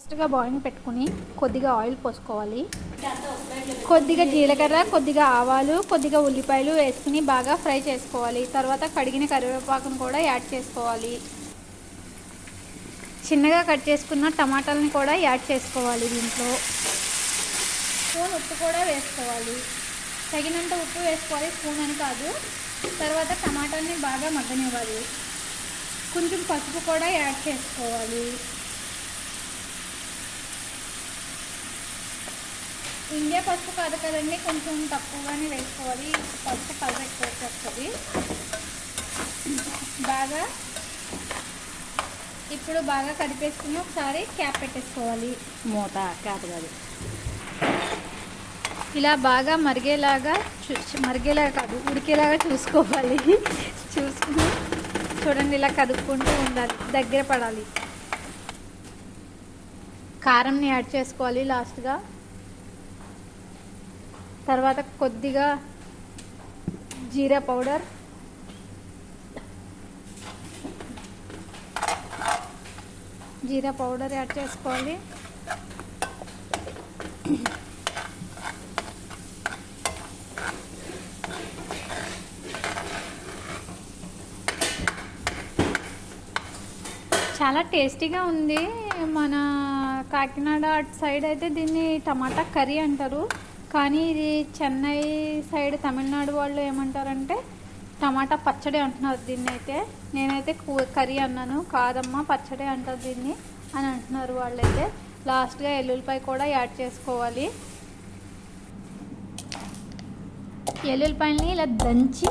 ఫస్ట్గా బాయిల్ పెట్టుకుని కొద్దిగా ఆయిల్ పోసుకోవాలి. కొద్దిగా జీలకర్ర, కొద్దిగా ఆవాలు, కొద్దిగా ఉల్లిపాయలు వేసుకుని బాగా ఫ్రై చేసుకోవాలి. తర్వాత కడిగిన కరివేపాకును కూడా యాడ్ చేసుకోవాలి. చిన్నగా కట్ చేసుకున్న టమాటాలను కూడా యాడ్ చేసుకోవాలి. దీంట్లో స్పూన్ ఉప్పు కూడా వేసుకోవాలి. తగినంత ఉప్పు వేసుకోవాలి, స్పూన్ అని కాదు. తర్వాత టమాటాలని బాగా మగ్గనివ్వాలి. కొంచెం పసుపు కూడా యాడ్ చేసుకోవాలి. ఇండియా పసుపు కాదు కదండి, కొంచెం తక్కువగానే వేసుకోవాలి. పసుపు కలర్ ఎక్కువ వచ్చేస్తుంది. ఇప్పుడు బాగా కలిపేసుకుని ఒకసారి క్యాప్ పెట్టేసుకోవాలి. మూత క్యాప్ కాదు, ఇలా బాగా మరిగేలాగా కాదు, ఉడికేలాగా చూసుకోవాలి. చూసుకుని చూడండి, ఇలా కదుపుకుంటూ ఉండాలి, దగ్గర పడాలి. కారంని యాడ్ చేసుకోవాలి లాస్ట్గా. తర్వాత కొద్దిగా జీరా పౌడర్, యాడ్ చేసుకోవాలి. చాలా టేస్టీగా ఉంది. మన కాకినాడ అటు సైడ్ అయితే దీన్ని టమాటా కర్రీ అంటారు, కానీ ఇది చెన్నై సైడ్ తమిళనాడు వాళ్ళు ఏమంటారంటే టమాటా పచ్చడి అంటున్నారు దీన్ని. అయితే నేనైతే కర్రీ అన్నాను. కాదమ్మా, పచ్చడి అంటారు దీన్ని అని అంటున్నారు వాళ్ళైతే. లాస్ట్గా ఎల్లుల్లిపాయ కూడా యాడ్ చేసుకోవాలి. ఎల్లుల్లిపాయలని ఇలా దంచి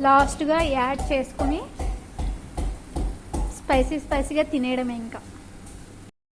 లాస్ట్గా యాడ్ చేసుకుని స్పైసీగా తినేయడమే ఇంకా.